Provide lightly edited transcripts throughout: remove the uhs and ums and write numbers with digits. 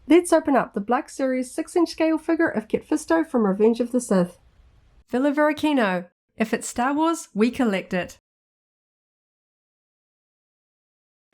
Let's open up the Black Series 6-inch scale figure of Kit Fisto from Revenge of the Sith. Villa Varykino. If it's Star Wars, we collect it.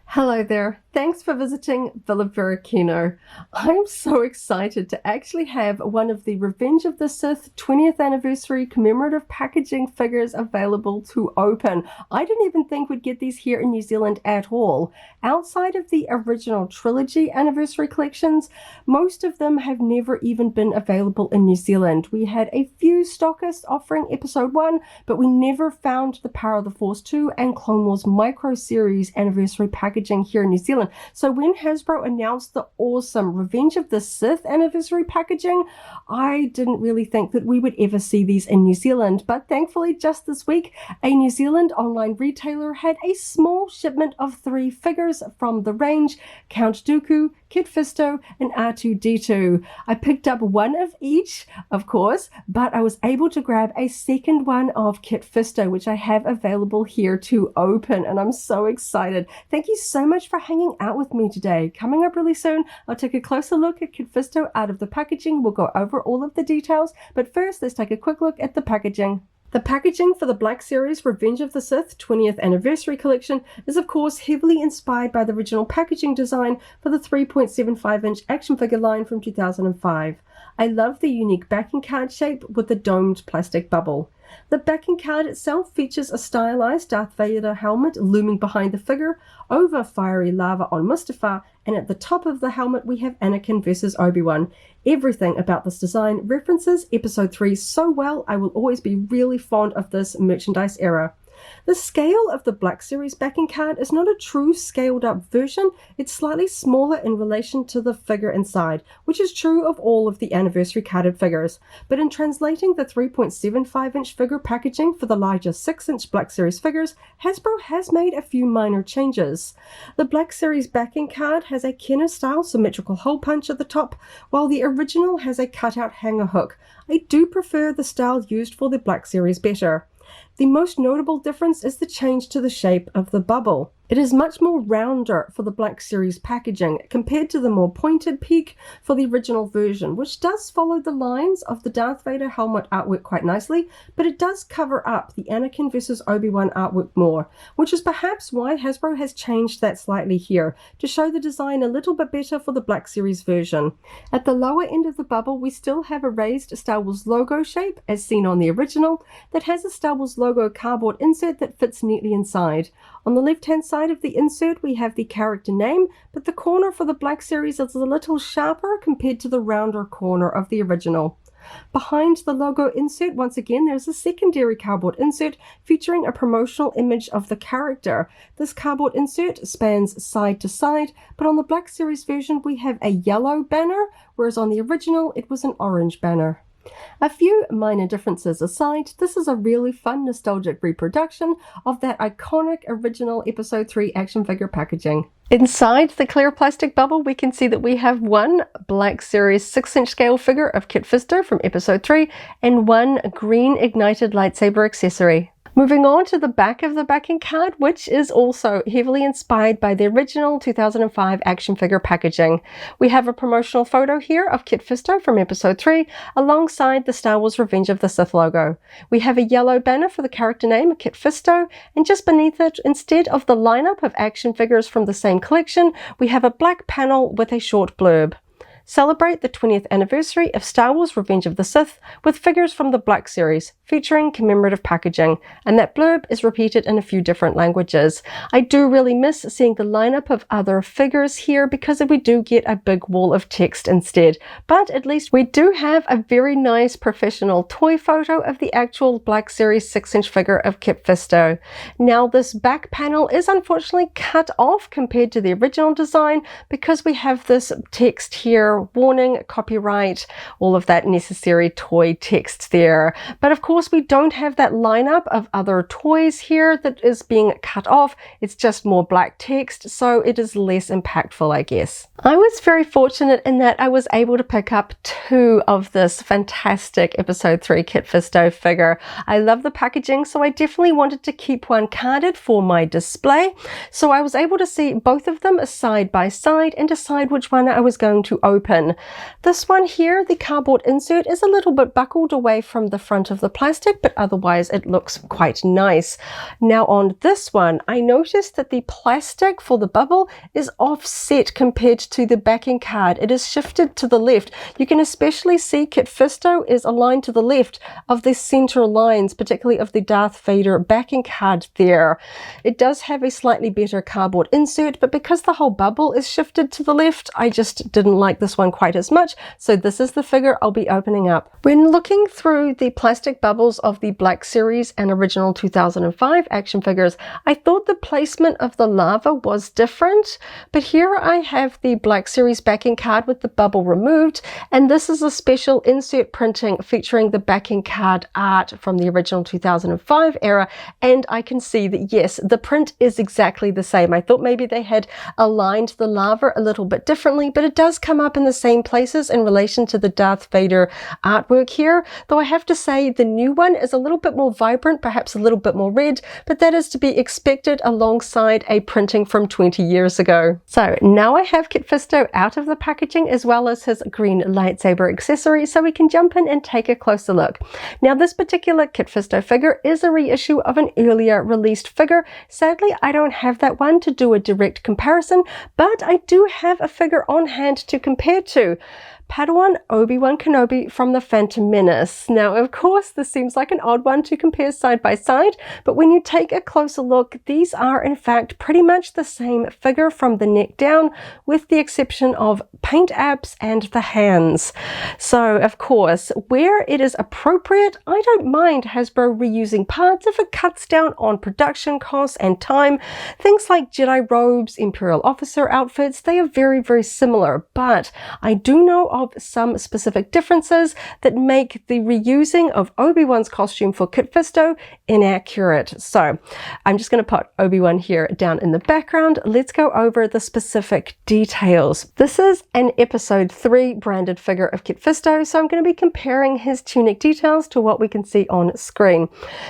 Hello there, thanks for visiting Villa Varykino. I'm so excited to actually have one of the Revenge of the Sith 20th anniversary commemorative packaging figures available to open. I didn't even think we'd get these here in New Zealand at all. Outside of the original trilogy anniversary collections, most of them have never even been available in New Zealand. We had a few stockists offering episode 1, but we never found the Power of the Force 2 and Clone Wars Micro Series anniversary packaging here in New Zealand. So when Hasbro announced the awesome Revenge of the Sith anniversary packaging, I didn't really think that we would ever see these in New Zealand, but thankfully just this week a New Zealand online retailer had a small shipment of 3 figures from the range: Count Dooku, Kit Fisto, and R2-D2. I picked up one of each, of course, but I was able to grab a second one of Kit Fisto, which I have available here to open, and I'm so excited. Thank you so much for hanging out with me today. Coming up really soon, I'll take a closer look at Kit Fisto out of the packaging. We'll go over all of the details, but first let's take a quick look at the packaging. The packaging for the Black Series Revenge of the Sith 20th Anniversary Collection is of course heavily inspired by the original packaging design for the 3.75-inch action figure line from 2005. I love the unique backing card shape with the domed plastic bubble. The backing card itself features a stylized Darth Vader helmet looming behind the figure, over fiery lava on Mustafar, and at the top of the helmet we have Anakin versus Obi-Wan. Everything about this design references Episode 3 so well. I will always be really fond of this merchandise era. The scale of the Black Series backing card is not a true scaled up version. It's slightly smaller in relation to the figure inside, which is true of all of the anniversary carded figures. But in translating the 3.75-inch figure packaging for the larger 6-inch Black Series figures, Hasbro has made a few minor changes. The Black Series backing card has a Kenner-style symmetrical hole punch at the top, while the original has a cutout hanger hook. I do prefer the style used for the Black Series better. The most notable difference is the change to the shape of the bubble. It is much more rounder for the Black Series packaging compared to the more pointed peak for the original version, which does follow the lines of the Darth Vader helmet artwork quite nicely, but it does cover up the Anakin versus Obi-Wan artwork more, which is perhaps why Hasbro has changed that slightly here, to show the design a little bit better for the Black Series version. At the lower end of the bubble, we still have a raised Star Wars logo shape, as seen on the original, that has a Star Wars logo cardboard insert that fits neatly inside. On the left-hand side of the insert we have the character name, but the corner for the Black Series is a little sharper compared to the rounder corner of the original. Behind the logo insert, once again, there's a secondary cardboard insert featuring a promotional image of the character. This cardboard insert spans side to side, but on the Black Series version we have a yellow banner, whereas on the original it was an orange banner. A few minor differences aside, this is a really fun nostalgic reproduction of that iconic original Episode 3 action figure packaging. Inside the clear plastic bubble we can see that we have one Black Series 6-inch scale figure of Kit Fisto from Episode 3 and one green ignited lightsaber accessory. Moving on to the back of the backing card, which is also heavily inspired by the original 2005 action figure packaging. We have a promotional photo here of Kit Fisto from Episode 3 alongside the Star Wars Revenge of the Sith logo. We have a yellow banner for the character name Kit Fisto, and just beneath it, instead of the lineup of action figures from the same collection, we have a black panel with a short blurb. Celebrate the 20th anniversary of Star Wars Revenge of the Sith with figures from the Black Series, featuring commemorative packaging, and that blurb is repeated in a few different languages. I do really miss seeing the lineup of other figures here because we do get a big wall of text instead, but at least we do have a very nice professional toy photo of the actual Black Series 6-inch figure of Kit Fisto. Now this back panel is unfortunately cut off compared to the original design because we have this text here, warning, copyright, all of that necessary toy text there. But of course we don't have that lineup of other toys here that is being cut off. It's just more black text, so it is less impactful, I guess. I was very fortunate in that I was able to pick up 2 of this fantastic Episode 3 Kit Fisto figure. I love the packaging, so I definitely wanted to keep one carded for my display. So I was able to see both of them side by side and decide which one I was going to open open. This one here, the cardboard insert, is a little bit buckled away from the front of the plastic, but otherwise it looks quite nice. Now on this one, I noticed that the plastic for the bubble is offset compared to the backing card. It is shifted to the left. You can especially see Kit Fisto is aligned to the left of the center lines, particularly of the Darth Vader backing card there. It does have a slightly better cardboard insert, but because the whole bubble is shifted to the left, I just didn't like this one quite as much. So this is the figure I'll be opening up. When looking through the plastic bubbles of the Black Series and original 2005 action figures, I thought the placement of the lava was different, but here I have the Black Series backing card with the bubble removed, and this is a special insert printing featuring the backing card art from the original 2005 era, and I can see that yes, the print is exactly the same. I thought maybe they had aligned the lava a little bit differently, but it does come up in the same places in relation to the Darth Vader artwork here, though I have to say the new one is a little bit more vibrant, perhaps a little bit more red, but that is to be expected alongside a printing from 20 years ago. So now I have Kit Fisto out of the packaging as well as his green lightsaber accessory, so we can jump in and take a closer look. Now this particular Kit Fisto figure is a reissue of an earlier released figure. Sadly, I don't have that one to do a direct comparison, but I do have a figure on hand to compare to. Padawan Obi-Wan Kenobi from The Phantom Menace. Now, of course, this seems like an odd one to compare side by side, but when you take a closer look, these are in fact pretty much the same figure from the neck down, with the exception of paint apps and the hands. So, of course, where it is appropriate, I don't mind Hasbro reusing parts if it cuts down on production costs and time. Things like Jedi robes, Imperial officer outfits, they are very, very similar, but I do know of some specific differences that make the reusing of Obi-Wan's costume for Kit Fisto inaccurate. So I'm just going to put Obi-Wan here down in the background. Let's go over the specific details. This is an episode 3 branded figure of Kit Fisto, so I'm going to be comparing his tunic details to what we can see on screen.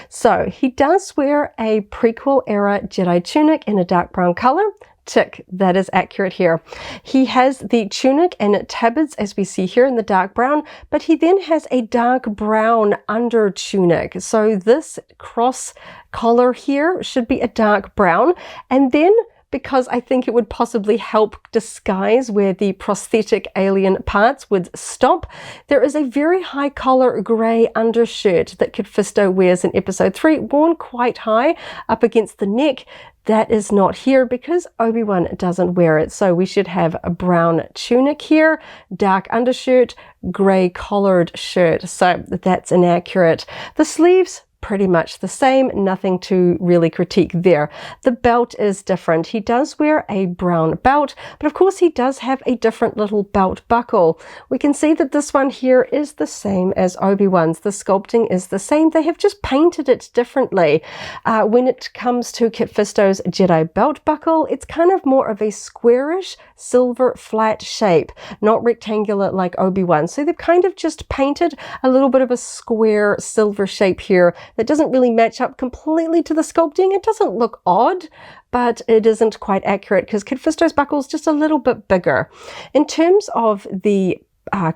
So he does wear a prequel era Jedi tunic in a dark brown color. Tick, that is accurate here. He has the tunic and tabards as we see here in the dark brown, but he then has a dark brown under tunic. So this cross collar here should be a dark brown, and then because I think it would possibly help disguise where the prosthetic alien parts would stop, there is a very high collar grey undershirt that Kit Fisto wears in episode 3, worn quite high up against the neck. That is not here because Obi-Wan doesn't wear it. So we should have a brown tunic here, dark undershirt, grey collared shirt. So that's inaccurate. The sleeves, pretty much the same, nothing to really critique there. The belt is different. He does wear a brown belt, but of course he does have a different little belt buckle. We can see that this one here is the same as Obi-Wan's. The sculpting is the same. They have just painted it differently. When it comes to Kit Fisto's Jedi belt buckle, it's kind of more of a squarish silver flat shape, not rectangular like Obi-Wan. So they've kind of just painted a little bit of a square silver shape here that doesn't really match up completely to the sculpting. It doesn't look odd, but it isn't quite accurate because Kit Fisto's buckle is just a little bit bigger. In terms of the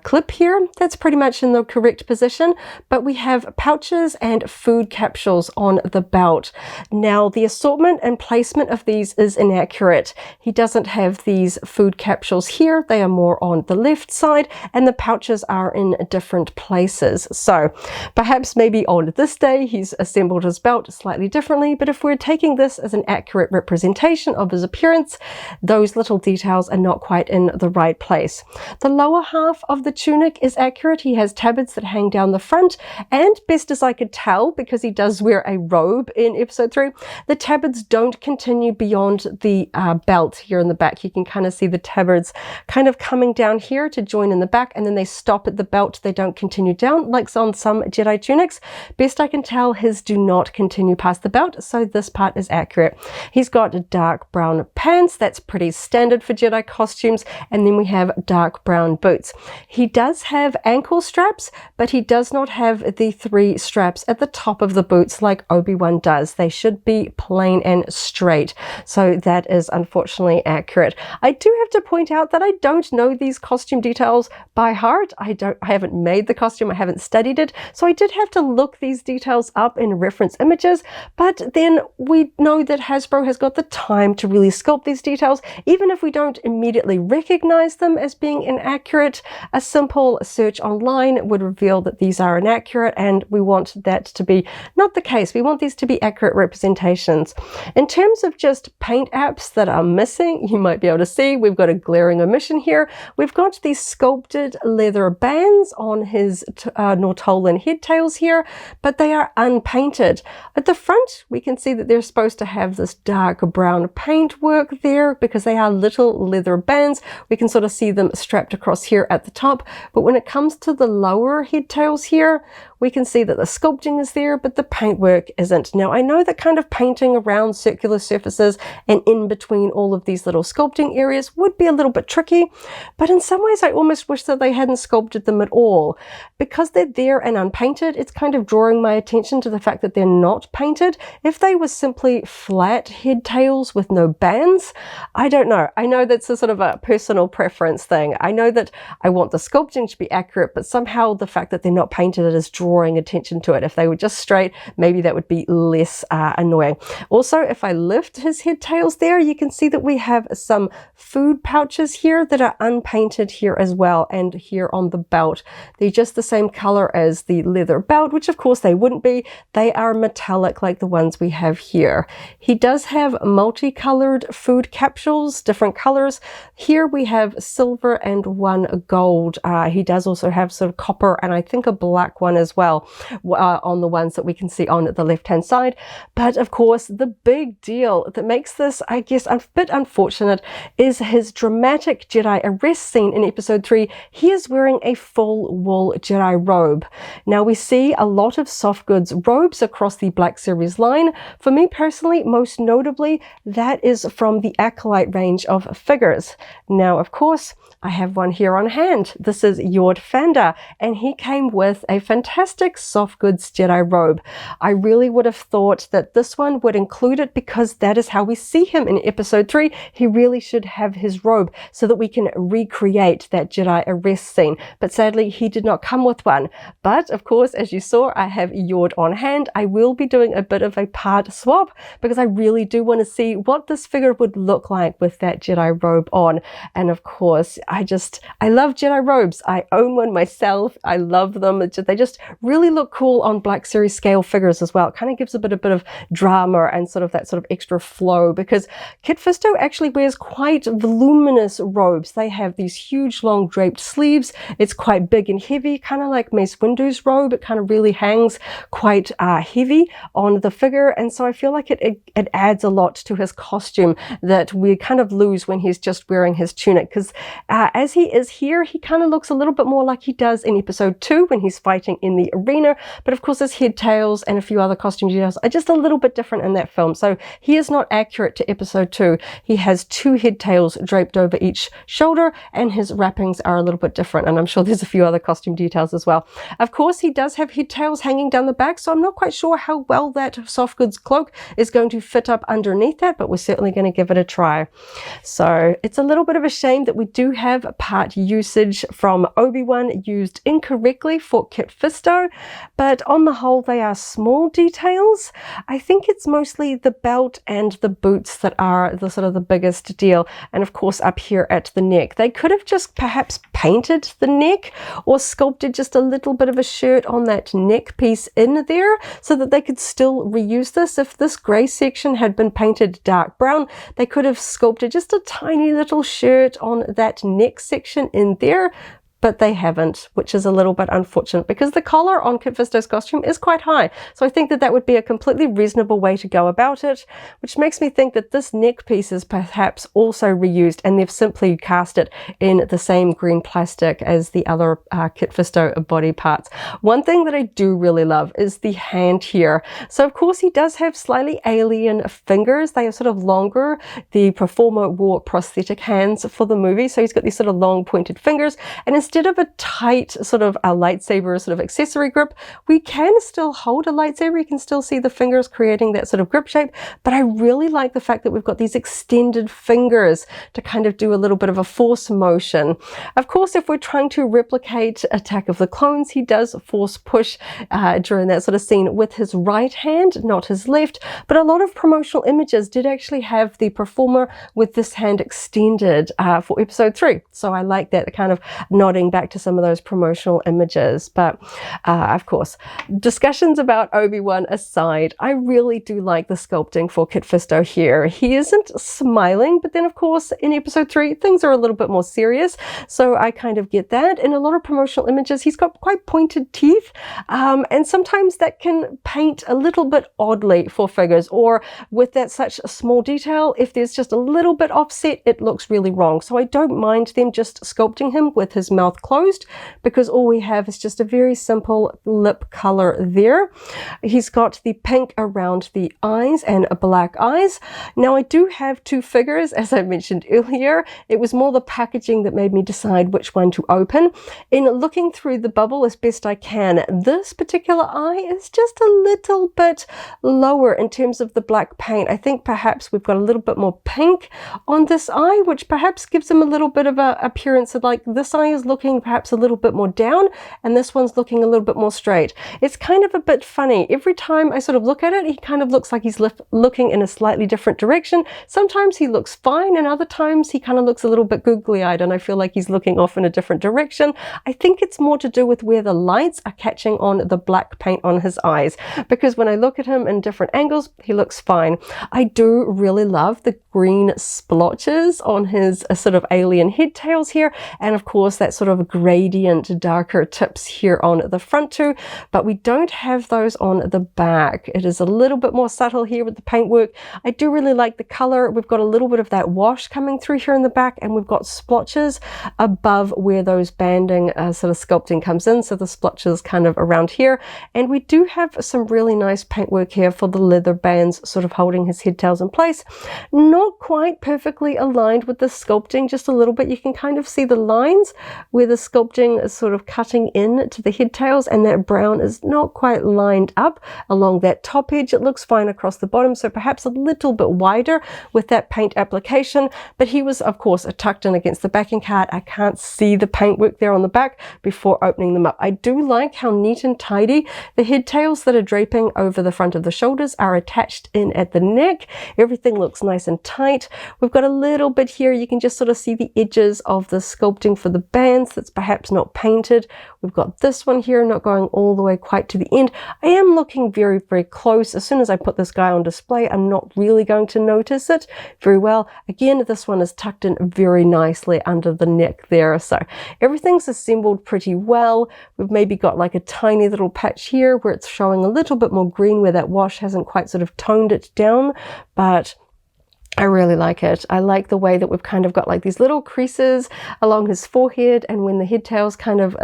clip here, that's pretty much in the correct position, but we have pouches and food capsules on the belt. Now the assortment and placement of these is inaccurate. He doesn't have these food capsules here. They are more on the left side, and the pouches are in different places. So perhaps maybe on this day he's assembled his belt slightly differently, but if we're taking this as an accurate representation of his appearance, those little details are not quite in the right place. The lower half of the tunic is accurate. He has tabards that hang down the front, and best as I could tell, because he does wear a robe in episode 3, the tabards don't continue beyond the belt here in the back. You can kind of see the tabards kind of coming down here to join in the back, and then they stop at the belt. They don't continue down like on some Jedi tunics. Best I can tell, his do not continue past the belt, so this part is accurate. He's got dark brown pants. That's pretty standard for Jedi costumes, and then we have dark brown boots. He does have ankle straps, but he does not have the 3 straps at the top of the boots like Obi-Wan does. They should be plain and straight. So that is unfortunately accurate. I do have to point out that I don't know these costume details by heart. I haven't made the costume, I haven't studied it, so I did have to look these details up in reference images, but then we know that Hasbro has got the time to really sculpt these details, even if we don't immediately recognize them as being inaccurate. A simple search online would reveal that these are inaccurate, and we want that to be not the case. We want these to be accurate representations. In terms of just paint apps that are missing, you might be able to see we've got a glaring omission here. We've got these sculpted leather bands on his Nortolan head tails here, but they are unpainted. At the front, we can see that they're supposed to have this dark brown paint work there because they are little leather bands. We can sort of see them strapped across here at the top, but when it comes to the lower head tails here, we can see that the sculpting is there, but the paintwork isn't. Now, I know that kind of painting around circular surfaces and in between all of these little sculpting areas would be a little bit tricky, but in some ways I almost wish that they hadn't sculpted them at all. Because they're there and unpainted, it's kind of drawing my attention to the fact that they're not painted. If they were simply flat head tails with no bands, I don't know. I know that's a sort of a personal preference thing. I know that I want the sculpting to be accurate, but somehow the fact that they're not painted is drawing attention to it. If they were just straight, maybe that would be less annoying. Also, if I lift his head tails there, you can see that we have some food pouches here that are unpainted here as well, and here on the belt. They're just the same color as the leather belt, which of course they wouldn't be. They are metallic like the ones we have here. He does have multicolored food capsules, different colors. Here we have silver and 1 gold. He does also have sort of copper and I think a black one as well on the ones that we can see on the left hand side. But of course the big deal that makes this, I guess, a bit unfortunate is his dramatic Jedi arrest scene in episode 3. He is wearing a full wool Jedi robe. Now we see a lot of soft goods robes across the Black Series line. For me personally, most notably, that is from the Acolyte range of figures. Now of course I have one here on hand. This is Yord Fanda, and he came with a fantastic soft goods Jedi robe. I really would have thought that this one would include it because that is how we see him in episode 3. He really should have his robe so that we can recreate that Jedi arrest scene. But sadly, he did not come with one. But of course, as you saw, I have Yord on hand. I will be doing a bit of a part swap because I really do want to see what this figure would look like with that Jedi robe on. And of course, I love Jedi robes. I own one myself. I love them. They just really look cool on Black Series scale figures as well. It kind of gives a bit of drama and sort of that sort of extra flow, because Kit Fisto actually wears quite voluminous robes. They have these huge long draped sleeves. It's quite big and heavy, kind of like Mace Windu's robe. It kind of really hangs quite heavy on the figure, and so I feel like it adds a lot to his costume that we kind of lose when he's just wearing his tunic, because as he is here, he kind of looks a little bit more like he does in episode 2 when he's fighting in the arena, but of course his head tails and a few other costume details are just a little bit different in that film, so he is not accurate to episode 2. He has 2 head tails draped over each shoulder, and his wrappings are a little bit different, and I'm sure there's a few other costume details as well. Of course, he does have head tails hanging down the back, so I'm not quite sure how well that soft goods cloak is going to fit up underneath that, but we're certainly going to give it a try. So it's a little bit of a shame that we do have part usage from Obi-Wan used incorrectly for Kit Fisto, but on the whole they are small details. I think it's mostly the belt and the boots that are the sort of the biggest deal, and of course up here at the neck. They could have just perhaps painted the neck or sculpted just a little bit of a shirt on that neck piece in there so that they could still reuse this. If this grey section had been painted dark brown, they could have sculpted just a tiny little shirt on that neck section in there, but they haven't, which is a little bit unfortunate because the collar on Kit Fisto's costume is quite high. So I think that that would be a completely reasonable way to go about it, which makes me think that this neck piece is perhaps also reused and they've simply cast it in the same green plastic as the other Kit Fisto body parts. One thing that I do really love is the hand here. So of course he does have slightly alien fingers. They are sort of longer. The performer wore prosthetic hands for the movie, so he's got these sort of long pointed fingers, and instead instead of a tight sort of a lightsaber sort of accessory grip, we can still hold a lightsaber. You can still see the fingers creating that sort of grip shape, but I really like the fact that we've got these extended fingers to kind of do a little bit of a force motion. Of course, if we're trying to replicate Attack of the Clones, he does force push during that sort of scene with his right hand, not his left, but a lot of promotional images did actually have the performer with this hand extended for episode 3. So I like that, kind of nodding back to some of those promotional images. But of course, discussions about Obi-Wan aside, I really do like the sculpting for Kit Fisto here. He isn't smiling, but then of course in episode 3 things are a little bit more serious, so I kind of get that. In a lot of promotional images he's got quite pointed teeth, and sometimes that can paint a little bit oddly for figures, or with that such a small detail, if there's just a little bit offset it looks really wrong. So I don't mind them just sculpting him with his mouth closed, because all we have is just a very simple lip color there. He's got the pink around the eyes and black eyes. Now I do have 2 figures, as I mentioned earlier. It was more the packaging that made me decide which one to open. In looking through the bubble as best I can, this particular eye is just a little bit lower in terms of the black paint. I think perhaps we've got a little bit more pink on this eye, which perhaps gives him a little bit of a appearance of like this eye is looking perhaps a little bit more down and this one's looking a little bit more straight. It's kind of a bit funny. Every time I sort of look at it, he kind of looks like he's looking in a slightly different direction. Sometimes he looks fine and other times he kind of looks a little bit googly-eyed and I feel like he's looking off in a different direction. I think it's more to do with where the lights are catching on the black paint on his eyes, because when I look at him in different angles he looks fine. I do really love the green splotches on his sort of alien head tails here, and of course that sort of gradient darker tips here on the front too, but we don't have those on the back. It is a little bit more subtle here with the paintwork. I do really like the color. We've got a little bit of that wash coming through here in the back, and we've got splotches above where those banding sort of sculpting comes in, so the splotches kind of around here, and we do have some really nice paintwork here for the leather bands sort of holding his head tails in place. Not quite perfectly aligned with the sculpting, just a little bit. You can kind of see the lines where the sculpting is sort of cutting in to the head tails, and that brown is not quite lined up along that top edge. It looks fine across the bottom, so perhaps a little bit wider with that paint application, but he was of course tucked in against the backing card. I can't see the paintwork there on the back before opening them up. I do like how neat and tidy the head tails that are draping over the front of the shoulders are attached in at the neck. Everything looks nice and tight. We've got a little bit here, you can just sort of see the edges of the sculpting for the bands that's perhaps not painted. We've got this one here not going all the way quite to the end. I am looking very, very close. As soon as I put this guy on display, I'm not really going to notice it very well. Again, this one is tucked in very nicely under the neck there. So everything's assembled pretty well. We've maybe got like a tiny little patch here where it's showing a little bit more green where that wash hasn't quite sort of toned it down, but I really like it. I like the way that we've kind of got like these little creases along his forehead, and when the head tails kind of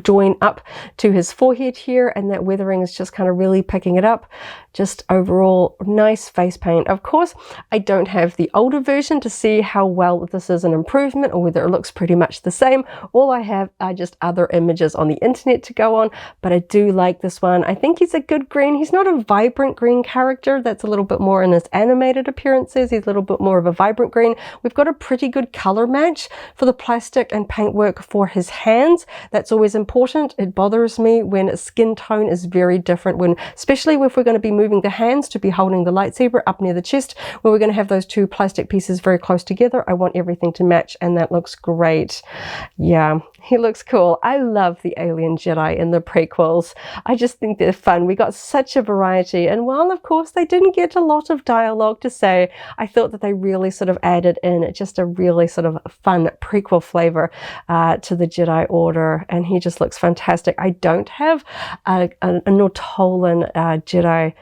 join up to his forehead here, and that weathering is just kind of really picking it up. Just overall nice face paint. Of course, I don't have the older version to see how well this is an improvement or whether it looks pretty much the same. All I have are just other images on the internet to go on, but I do like this one. I think he's a good green. He's not a vibrant green character. That's a little bit more in his animated appearances. He's a little bit more of a vibrant green. We've got a pretty good color match for the plastic and paintwork for his hands. That's always important. It bothers me when skin tone is very different, when especially if we're going to be moving the hands to be holding the lightsaber up near the chest, where we're going to have those 2 plastic pieces very close together. I want everything to match, and that looks great. Yeah, he looks cool. I love the Alien Jedi in the prequels. I just think they're fun. We got such a variety, and while of course they didn't get a lot of dialogue to say, I thought that they really sort of added in just a really sort of fun prequel flavor to the Jedi Order, and he just looks fantastic. I don't have an Ortolan Jedi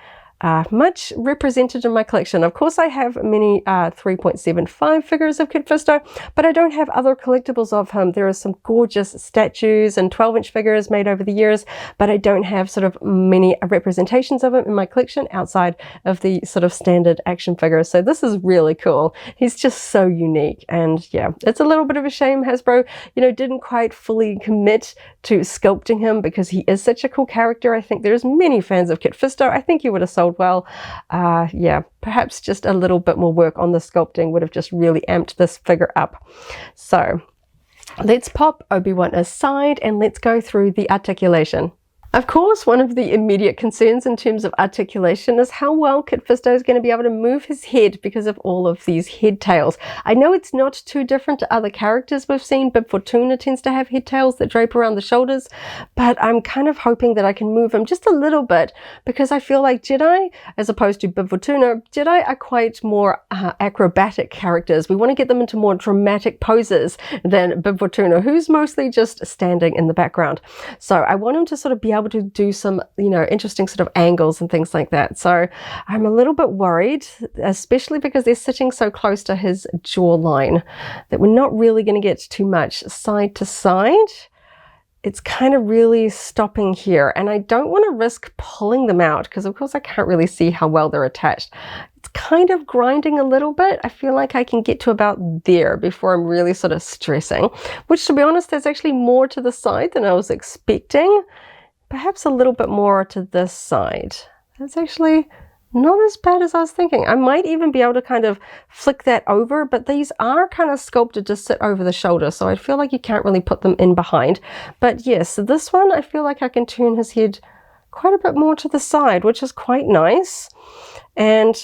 much represented in my collection. Of course, I have many 3.75 figures of Kit Fisto, but I don't have other collectibles of him. There are some gorgeous statues and 12-inch figures made over the years, but I don't have sort of many representations of him in my collection outside of the sort of standard action figures. So this is really cool. He's just so unique, and yeah, it's a little bit of a shame Hasbro, didn't quite fully commit to sculpting him, because he is such a cool character. I think there's many fans of Kit Fisto. I think he would have sold well. Yeah, perhaps just a little bit more work on the sculpting would have just really amped this figure up. So let's pop Obi-Wan aside and let's go through the articulation. Of course, one of the immediate concerns in terms of articulation is how well Kit Fisto is going to be able to move his head because of all of these head tails. I know it's not too different to other characters we've seen. Bib Fortuna tends to have head tails that drape around the shoulders, but I'm kind of hoping that I can move him just a little bit, because I feel like Jedi, as opposed to Bib Fortuna, Jedi are quite more acrobatic characters. We want to get them into more dramatic poses than Bib Fortuna, who's mostly just standing in the background. So I want him to sort of be able to do some, interesting sort of angles and things like that. So I'm a little bit worried, especially because they're sitting so close to his jawline, that we're not really going to get too much side to side. It's kind of really stopping here, and I don't want to risk pulling them out, because of course I can't really see how well they're attached. It's kind of grinding a little bit. I feel like I can get to about there before I'm really sort of stressing, which, to be honest, there's actually more to the side than I was expecting. Perhaps a little bit more to this side. That's actually not as bad as I was thinking. I might even be able to kind of flick that over, but these are kind of sculpted to sit over the shoulder, so I feel like you can't really put them in behind. But yes, this one, I feel like I can turn his head quite a bit more to the side, which is quite nice. And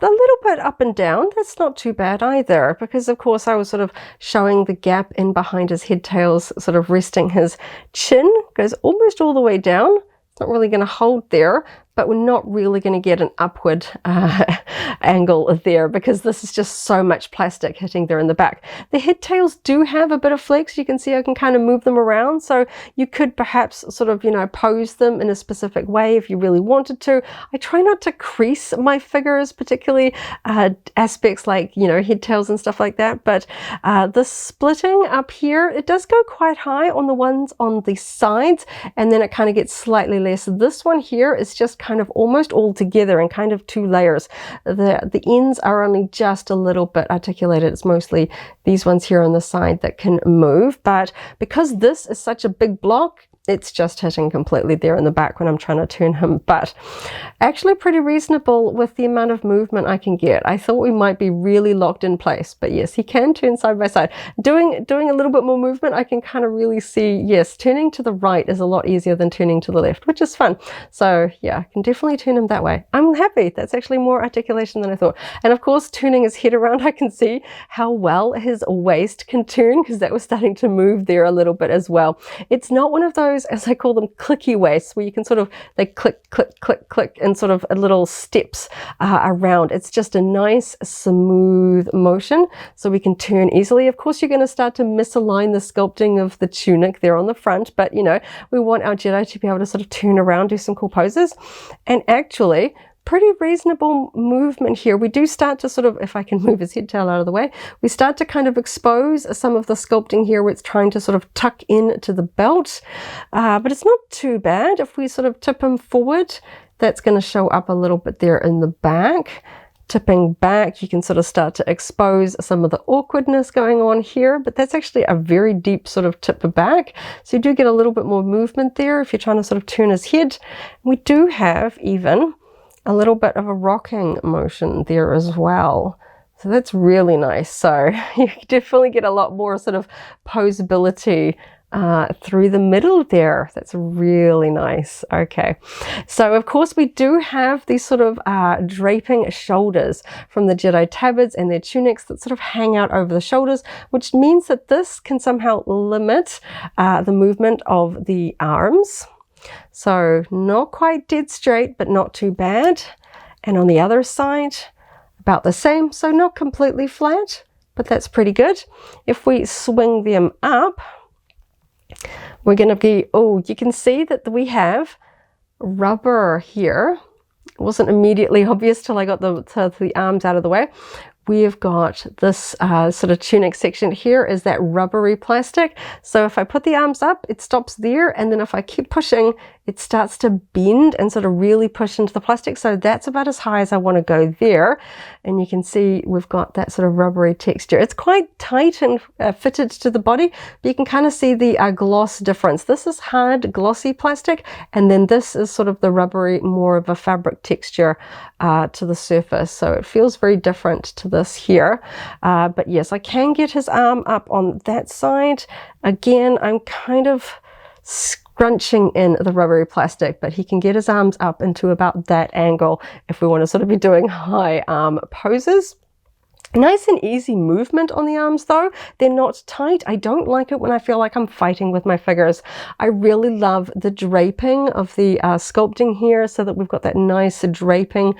a little bit up and down, that's not too bad either, because of course I was sort of showing the gap in behind his head tails, sort of resting his chin, goes almost all the way down. It's not really going to hold there, but we're not really going to get an upward angle there, because this is just so much plastic hitting there in the back. The head tails do have a bit of flex. You can see I can kind of move them around, so you could perhaps sort of, pose them in a specific way if you really wanted to. I try not to crease my figures, particularly aspects like, head tails and stuff like that, but the splitting up here, it does go quite high on the ones on the sides, and then it kind of gets slightly less. This one here is just kind of almost all together in kind of two layers. The ends are only just a little bit articulated. It's mostly these ones here on the side that can move, but because this is such a big block, it's just hitting completely there in the back when I'm trying to turn him. But actually pretty reasonable with the amount of movement I can get. I thought we might be really locked in place, but yes, he can turn side by side. Doing a little bit more movement, I can kind of really see, yes, turning to the right is a lot easier than turning to the left, which is fun. So yeah, I can definitely turn him that way. I'm happy. That's actually more articulation than I thought. And of course, turning his head around, I can see how well his waist can turn, because that was starting to move there a little bit as well. It's not one of those, as I call them, clicky waists, where you can sort of, they click, click, click, click, and sort of little steps around. It's just a nice smooth motion, so we can turn easily. Of course, you're going to start to misalign the sculpting of the tunic there on the front, but we want our Jedi to be able to sort of turn around, do some cool poses. And actually, pretty reasonable movement here. We do start to sort of, if I can move his head tail out of the way, we start to kind of expose some of the sculpting here where it's trying to sort of tuck into the belt, but it's not too bad. If we sort of tip him forward, that's going to show up a little bit there in the back. Tipping back, you can sort of start to expose some of the awkwardness going on here, but that's actually a very deep sort of tip back. So you do get a little bit more movement there if you're trying to sort of turn his head. We do have even a little bit of a rocking motion there as well. So that's really nice. So you definitely get a lot more sort of posability through the middle there. That's really nice. Okay, so of course we do have these sort of draping shoulders from the Jedi tabards and their tunics that sort of hang out over the shoulders, which means that this can somehow limit the movement of the arms. So not quite dead straight, but not too bad. And on the other side, about the same. So not completely flat, but that's pretty good. If we swing them up, we're going to be, oh, you can see that we have rubber here It wasn't immediately obvious till I got the arms out of the way. We've got this sort of tunic section here is that rubbery plastic. So if I put the arms up, it stops there. And then if I keep pushing, it starts to bend and sort of really push into the plastic. So that's about as high as I want to go there. And you can see we've got that sort of rubbery texture. It's quite tight and fitted to the body, but you can kind of see the gloss difference. This is hard, glossy plastic, and then this is sort of the rubbery, more of a fabric texture to the surface. So it feels very different to this here. But yes, I can get his arm up on that side. Again, I'm kind of scrunching in the rubbery plastic, but he can get his arms up into about that angle if we want to sort of be doing high arm poses. Nice and easy movement on the arms though. They're not tight. I don't like it when I feel like I'm fighting with my figures. I really love the draping of the sculpting here, so that we've got that nice draping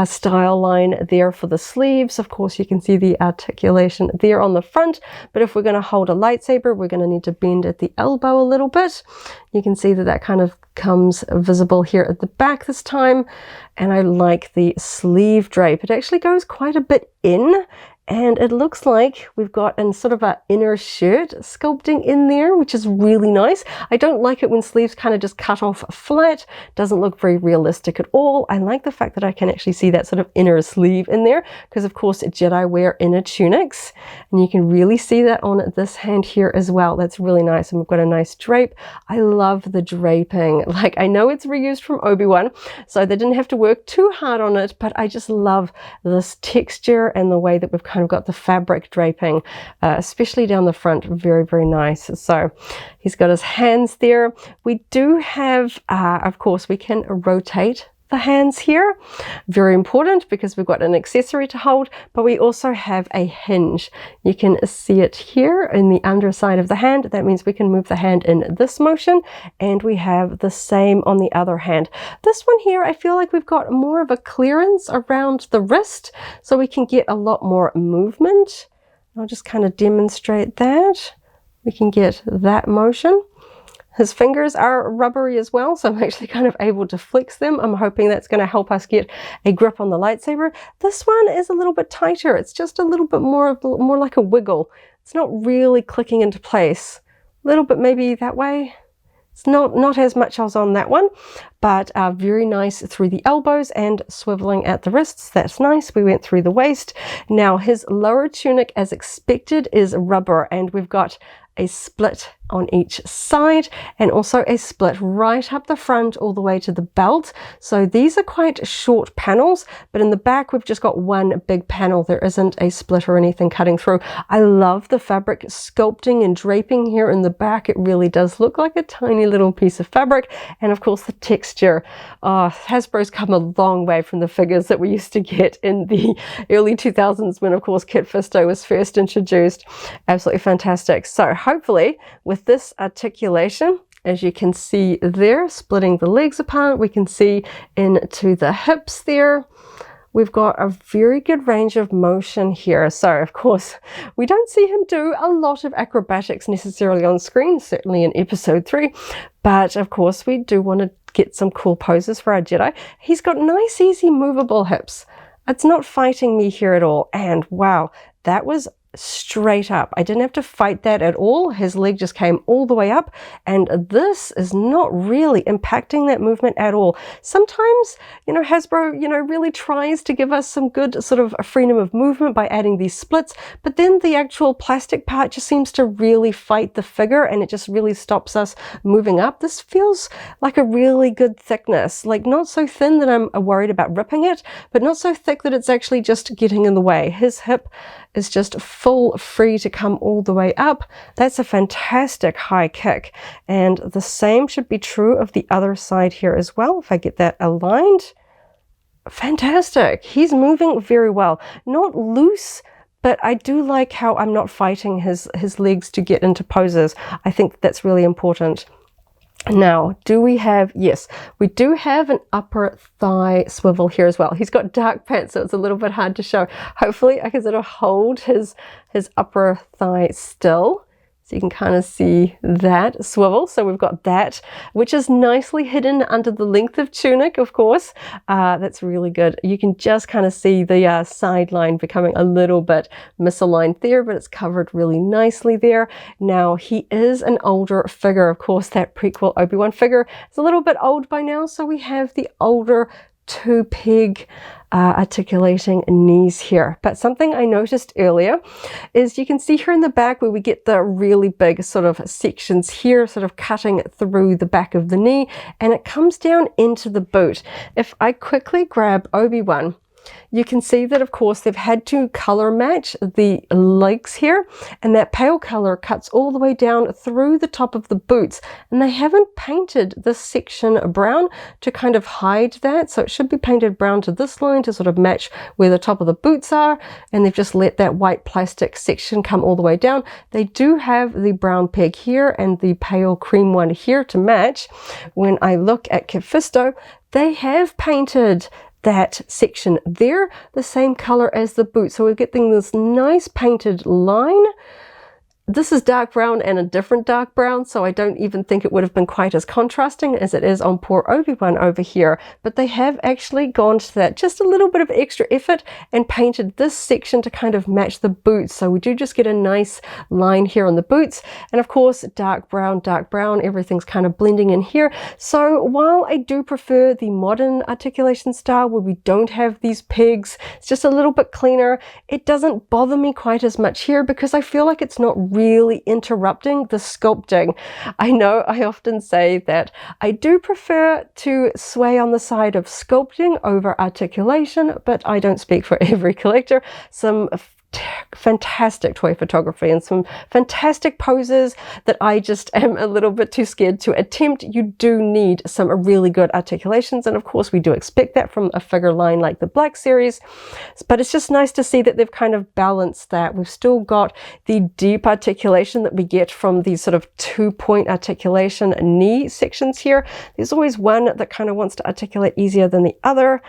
style line there for the sleeves. Of course, you can see the articulation there on the front, but if we're going to hold a lightsaber, we're going to need to bend at the elbow a little bit. You can see that that kind of comes visible here at the back this time. And I like the sleeve drape. It actually goes quite a bit in, and it looks like we've got a sort of an inner shirt sculpting in there, which is really nice. I don't like it when sleeves kind of just cut off flat. Doesn't look very realistic at all. I like the fact that I can actually see that sort of inner sleeve in there, because of course Jedi wear inner tunics, and you can really see that on this hand here as well. That's really nice. And we've got a nice drape. I love the draping. Like, I know it's reused from Obi-Wan, so they didn't have to work too hard on it, but I just love this texture and the way that we've kind of got the fabric draping, especially down the front. Very, very nice. So he's got his hands there. We do have, of course, we can rotate the hands here. Very important, because we've got an accessory to hold, but we also have a hinge. You can see it here in the underside of the hand. That means we can move the hand in this motion, and we have the same on the other hand. This one here, I feel like we've got more of a clearance around the wrist, so we can get a lot more movement. I'll just kind of demonstrate that. We can get that motion. His fingers are rubbery as well, so I'm actually kind of able to flex them. I'm hoping that's going to help us get a grip on the lightsaber. This one is a little bit tighter. It's just a little bit more like a wiggle. It's not really clicking into place. A little bit maybe that way. It's not as much as on that one, but very nice through the elbows and swiveling at the wrists. That's nice. We went through the waist. Now his lower tunic, as expected, is rubber, and we've got a split on each side, and also a split right up the front all the way to the belt. So these are quite short panels, but in the back we've just got one big panel. There isn't a split or anything cutting through. I love the fabric sculpting and draping here in the back. It really does look like a tiny little piece of fabric, and of course the texture. Hasbro's come a long way from the figures that we used to get in the early 2000s when, of course, Kit Fisto was first introduced. Absolutely fantastic. So hopefully with this articulation, as you can see there, splitting the legs apart, we can see into the hips there. We've got a very good range of motion here. So of course, we don't see him do a lot of acrobatics necessarily on screen, certainly in episode 3, but of course we do want to get some cool poses for our Jedi. He's got nice, easy, movable hips. It's not fighting me here at all. And wow, that was straight up. I didn't have to fight that at all. His leg just came all the way up, and this is not really impacting that movement at all. Sometimes, Hasbro, really tries to give us some good sort of freedom of movement by adding these splits, but then the actual plastic part just seems to really fight the figure, and it just really stops us moving up. This feels like a really good thickness, like not so thin that I'm worried about ripping it, but not so thick that it's actually just getting in the way. His hip is just full free to come all the way up. That's a fantastic high kick. And the same should be true of the other side here as well. If I get that aligned, fantastic. He's moving very well. Not loose, but I do like how I'm not fighting his legs to get into poses. I think that's really important. Now, do we have, yes, we do have an upper thigh swivel here as well. He's got dark pants, so it's a little bit hard to show. Hopefully I can sort of hold his upper thigh still. As So you can kind of see that swivel. So we've got that, which is nicely hidden under the length of tunic, of course. That's really good. You can just kind of see the sideline becoming a little bit misaligned there, but it's covered really nicely there. Now, he is an older figure. Of course, that prequel Obi-Wan figure is a little bit old by now, so we have the older two-peg articulating knees here. But something I noticed earlier is you can see here in the back where we get the really big sort of sections here, sort of cutting through the back of the knee, and it comes down into the boot. If I quickly grab Obi-Wan, you can see that, of course, they've had to color match the legs here, and that pale color cuts all the way down through the top of the boots, and they haven't painted this section brown to kind of hide that, so it should be painted brown to this line to sort of match where the top of the boots are, and they've just let that white plastic section come all the way down. They do have the brown peg here and the pale cream one here to match. When I look at Fisto, they have painted that section there the same color as the boot, so we're getting this nice painted line. This is dark brown and a different dark brown, so I don't even think it would have been quite as contrasting as it is on poor Obi-Wan over here. But they have actually gone to that just a little bit of extra effort and painted this section to kind of match the boots. So we do just get a nice line here on the boots. And of course, dark brown, everything's kind of blending in here. So while I do prefer the modern articulation style where we don't have these pegs, it's just a little bit cleaner. It doesn't bother me quite as much here because I feel like it's not really interrupting the sculpting. I know I often say that I do prefer to sway on the side of sculpting over articulation, but I don't speak for every collector. Some fantastic toy photography and some fantastic poses that I just am a little bit too scared to attempt. You do need some really good articulations, and of course we do expect that from a figure line like the Black series, but it's just nice to see that they've kind of balanced that. We've still got the deep articulation that we get from these sort of 2-point articulation knee sections here. There's always one that kind of wants to articulate easier than the other.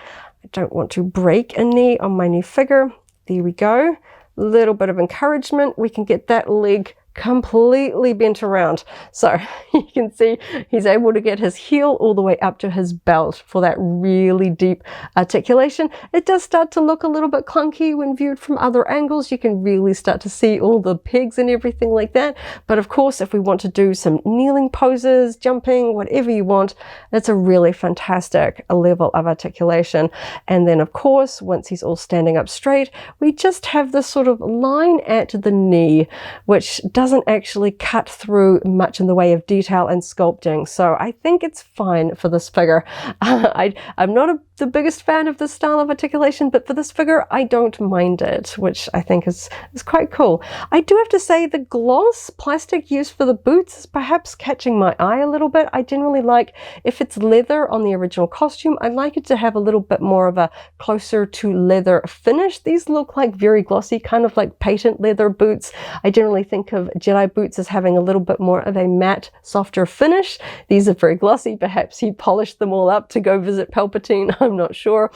I don't want to break a knee on my new figure. There we go. Little bit of encouragement. We can get that leg completely bent around. So you can see he's able to get his heel all the way up to his belt for that really deep articulation. It does start to look a little bit clunky when viewed from other angles. You can really start to see all the pegs and everything like that. But of course, if we want to do some kneeling poses, jumping, whatever you want, it's a really fantastic level of articulation. And then of course, once he's all standing up straight, we just have this sort of line at the knee, which doesn't actually cut through much in the way of detail and sculpting. So I think it's fine for this figure. I'm not the biggest fan of this style of articulation, but for this figure, I don't mind it, which I think is quite cool. I do have to say the gloss plastic used for the boots is perhaps catching my eye a little bit. I generally like, if it's leather on the original costume, I like it to have a little bit more of a closer to leather finish. These look like very glossy, kind of like patent leather boots. I generally think of Jedi boots as having a little bit more of a matte, softer finish. These are very glossy. Perhaps he polished them all up to go visit Palpatine. I'm not sure.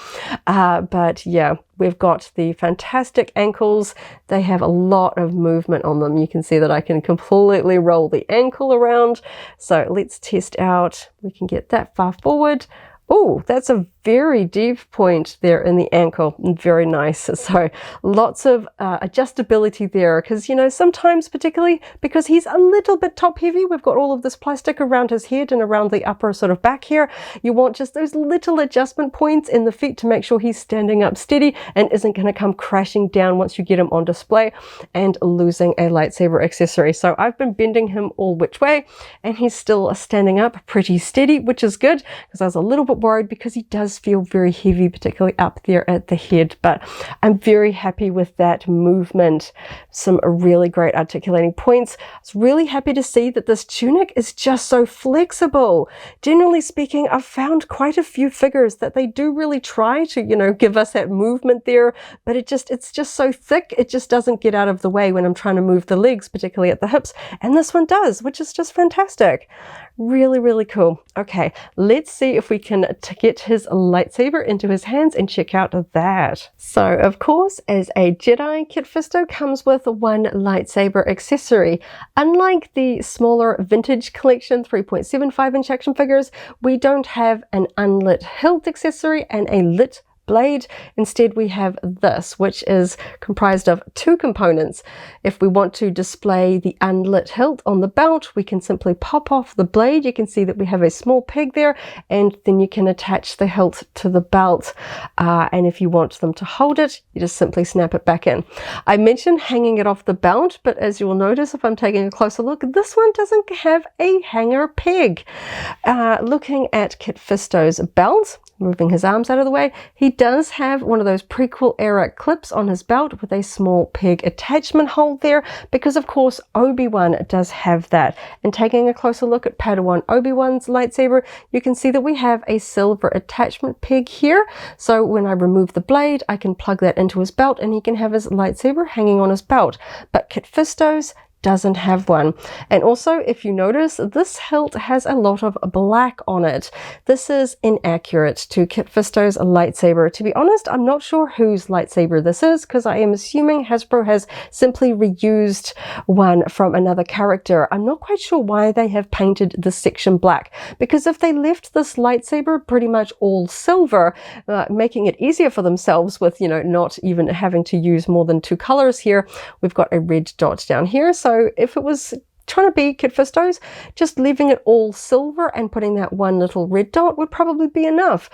But yeah, we've got the fantastic ankles. They have a lot of movement on them. You can see that I can completely roll the ankle around. So let's test out. We can get that far forward. Oh, that's a very deep point there in the ankle. Very nice. So lots of adjustability there, because, you know, sometimes, particularly because he's a little bit top heavy, we've got all of this plastic around his head and around the upper sort of back here. You want just those little adjustment points in the feet to make sure he's standing up steady and isn't going to come crashing down once you get him on display and losing a lightsaber accessory. So I've been bending him all which way and he's still standing up pretty steady, which is good, because I was a little bit worried because he does feel very heavy, particularly up there at the head, but I'm very happy with that movement. Some really great articulating points. I was really happy to see that this tunic is just so flexible. Generally speaking, I've found quite a few figures that they do really try to, you know, give us that movement there, but it's just so thick, it just doesn't get out of the way when I'm trying to move the legs, particularly at the hips, and this one does, which is just fantastic. Really, really cool. Okay, let's see if we can get his lightsaber into his hands and check out that. So, of course, as a Jedi, Kit Fisto comes with one lightsaber accessory. Unlike the smaller vintage collection 3.75-inch action figures, we don't have an unlit hilt accessory and a lit blade. Instead, we have this, which is comprised of two components. If we want to display the unlit hilt on the belt, we can simply pop off the blade. You can see that we have a small peg there, and then you can attach the hilt to the belt. And if you want them to hold it, you just simply snap it back in. I mentioned hanging it off the belt, but as you will notice if I'm taking a closer look, this one doesn't have a hanger peg. Looking at Kit Fisto's belt, moving his arms out of the way, he does have one of those prequel era clips on his belt with a small peg attachment hole there, because of course Obi-Wan does have that. And taking a closer look at Padawan Obi-Wan's lightsaber, you can see that we have a silver attachment peg here. So when I remove the blade, I can plug that into his belt and he can have his lightsaber hanging on his belt. But Kit Fisto's doesn't have one. And also, if you notice, this hilt has a lot of black on it. This is inaccurate to Kit Fisto's lightsaber. To be honest, I'm not sure whose lightsaber this is, because I am assuming Hasbro has simply reused one from another character. I'm not quite sure why they have painted this section black, because if they left this lightsaber pretty much all silver, making it easier for themselves with, you know, not even having to use more than two colors here, we've got a red dot down here. So if it was trying to be Kit Fisto's, just leaving it all silver and putting that one little red dot would probably be enough,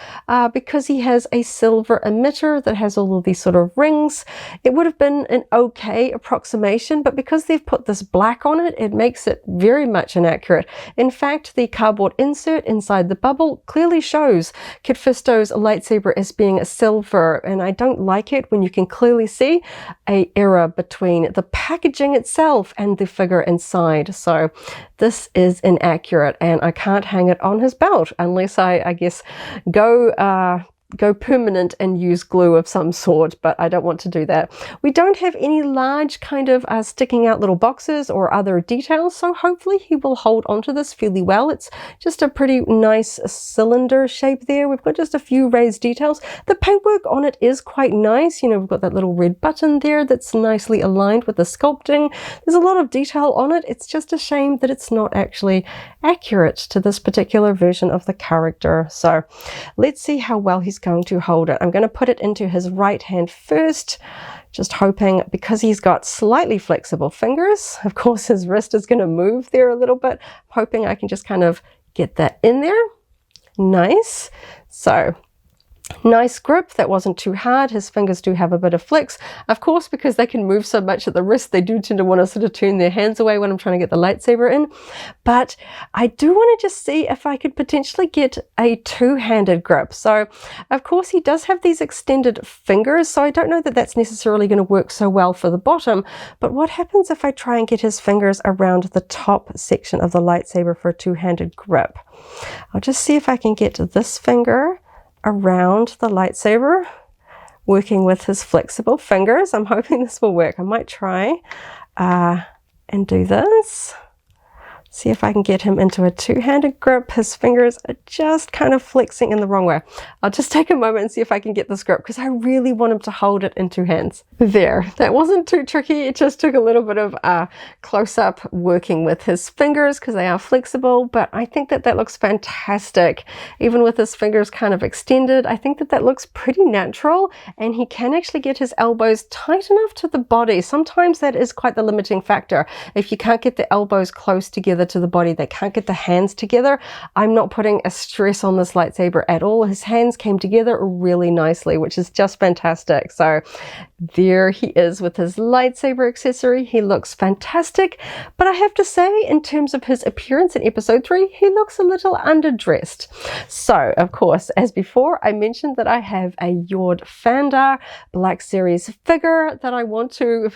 because he has a silver emitter that has all of these sort of rings. It would have been an okay approximation, but because they've put this black on it, it makes it very much inaccurate. In fact, the cardboard insert inside the bubble clearly shows Kit Fisto's lightsaber as being a silver, and I don't like it when you can clearly see an error between the packaging itself and the figure inside. So this is inaccurate, and I can't hang it on his belt unless I guess go permanent and use glue of some sort, but I don't want to do that. We don't have any large kind of sticking out little boxes or other details, so hopefully he will hold onto this fairly well. It's just a pretty nice cylinder shape there. We've got just a few raised details. The paintwork on it is quite nice. You know, we've got that little red button there that's nicely aligned with the sculpting. There's a lot of detail on it. It's just a shame that it's not actually accurate to this particular version of the character. So let's see how well he's going to hold it. I'm going to put it into his right hand first, just hoping, because he's got slightly flexible fingers, of course his wrist is going to move there a little bit, hoping I can just kind of get that in there. Nice. So nice grip. That wasn't too hard. His fingers do have a bit of flex. Of course, because they can move so much at the wrist, they do tend to want to sort of turn their hands away when I'm trying to get the lightsaber in. But I do want to just see if I could potentially get a two-handed grip. So, of course, he does have these extended fingers, so I don't know that that's necessarily going to work so well for the bottom. But what happens if I try and get his fingers around the top section of the lightsaber for a two-handed grip? I'll just see if I can get this finger around the lightsaber, working with his flexible fingers. I'm hoping this will work. I might try and do this. See if I can get him into a two-handed grip. His fingers are just kind of flexing in the wrong way. I'll just take a moment and see if I can get this grip, because I really want him to hold it in two hands. There, that wasn't too tricky. It just took a little bit of close-up working with his fingers, because they are flexible, but I think that that looks fantastic. Even with his fingers kind of extended, I think that that looks pretty natural, and he can actually get his elbows tight enough to the body. Sometimes that is quite the limiting factor. If you can't get the elbows close together to the body, they can't get the hands together. I'm not putting a stress on this lightsaber at all. His hands came together really nicely, which is just fantastic. So there he is with his lightsaber accessory. He looks fantastic, but I have to say, in terms of his appearance in episode 3, he looks a little underdressed. So, of course, as before, I mentioned that I have a Yord Fandar Black Series figure that I want to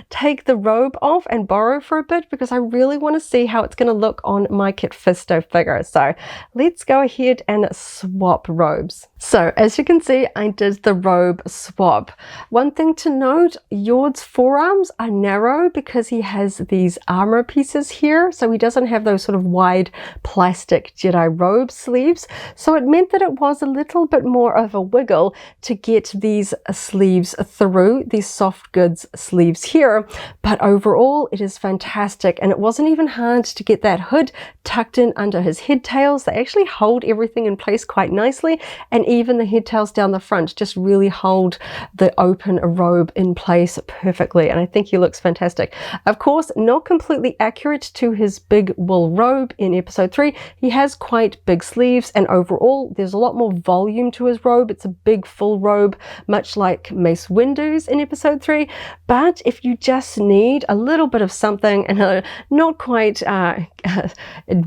take the robe off and borrow for a bit, because I really want to see how it's going to look on my Kit Fisto figure. So let's go ahead and swap robes. So as you can see, I did the robe swap. One thing to note, Yord's forearms are narrow because he has these armor pieces here. So he doesn't have those sort of wide plastic Jedi robe sleeves. So it meant that it was a little bit more of a wiggle to get these sleeves through, these soft goods sleeves here. But overall, it is fantastic. And it wasn't even hard to get that hood tucked in under his head tails. They actually hold everything in place quite nicely. And even the head tails down the front just really hold the open robe in place perfectly. And I think he looks fantastic. Of course, not completely accurate to his big wool robe in episode 3. He has quite big sleeves, and overall there's a lot more volume to his robe. It's a big full robe, much like Mace Windu's in episode 3. But if you just need a little bit of something and not quite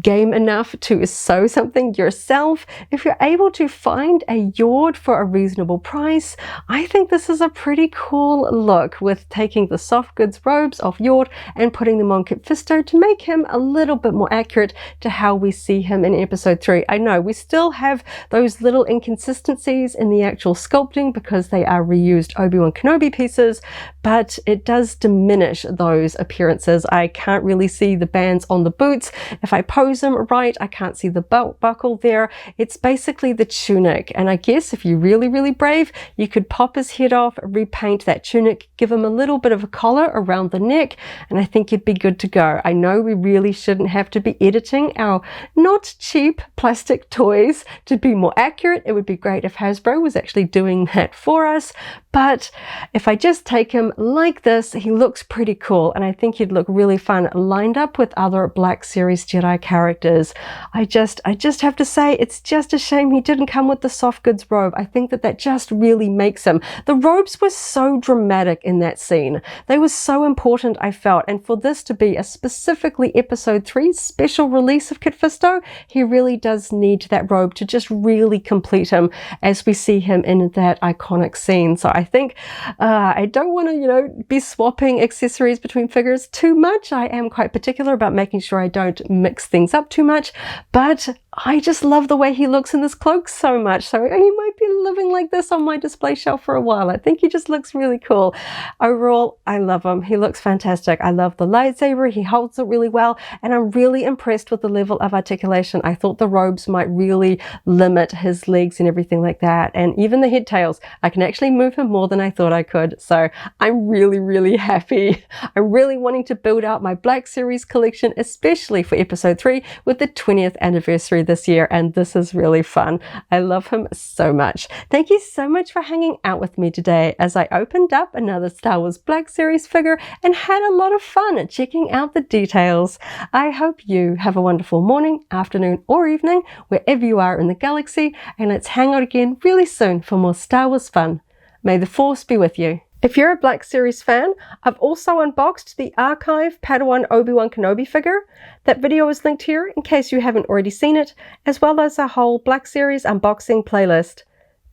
game enough to sew something yourself, if you're able to find a Yord for a reasonable price, I think this is a pretty cool look with taking the soft goods robes off Yord and putting them on Kit Fisto to make him a little bit more accurate to how we see him in episode 3. I know we still have those little inconsistencies in the actual sculpting because they are reused Obi-Wan Kenobi pieces, but it does diminish those appearances. I can't really see the bands on the boots. If I pose them right, I can't see the belt buckle there. It's basically the tunic. And I guess if you're really, really brave, you could pop his head off, repaint that tunic, give him a little bit of a collar around the neck, and I think you'd be good to go. I know we really shouldn't have to be editing our not cheap plastic toys to be more accurate. It would be great if Hasbro was actually doing that for us. But if I just take him like this, he looks pretty cool, and I think he'd look really fun lined up with other Black Series Jedi characters. I just have to say, it's just a shame he didn't come with the soft goods robe. I think that just really makes him. The robes were so dramatic in that scene. They were so important, I felt, and for this to be a specifically episode 3 special release of Kit Fisto, he really does need that robe to just really complete him as we see him in that iconic scene. So I think I don't want to, be swapping accessories between figures too much. I am quite particular about making sure I don't mix things up too much, but I just love the way he looks in this cloak so much. So he might be living like this on my display shelf for a while. I think he just looks really cool. Overall, I love him. He looks fantastic. I love the lightsaber. He holds it really well, and I'm really impressed with the level of articulation. I thought the robes might really limit his legs and everything like that, and even the head tails. I can actually move him more than I thought I could. So I'm really, really happy. I'm really wanting to build out my Black Series collection, especially for episode 3 with the 20th anniversary this year, and this is really fun. I love him so much. Thank you so much for hanging out with me today as I opened up another Star Wars Black Series figure and had a lot of fun checking out the details. I hope you have a wonderful morning, afternoon, or evening wherever you are in the galaxy, and let's hang out again really soon for more Star Wars fun. May the Force be with you. If you're a Black Series fan, I've also unboxed the archive Padawan Obi-Wan Kenobi figure. That video is linked here in case you haven't already seen it, as well as a whole Black Series unboxing playlist.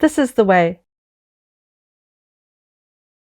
This is the way.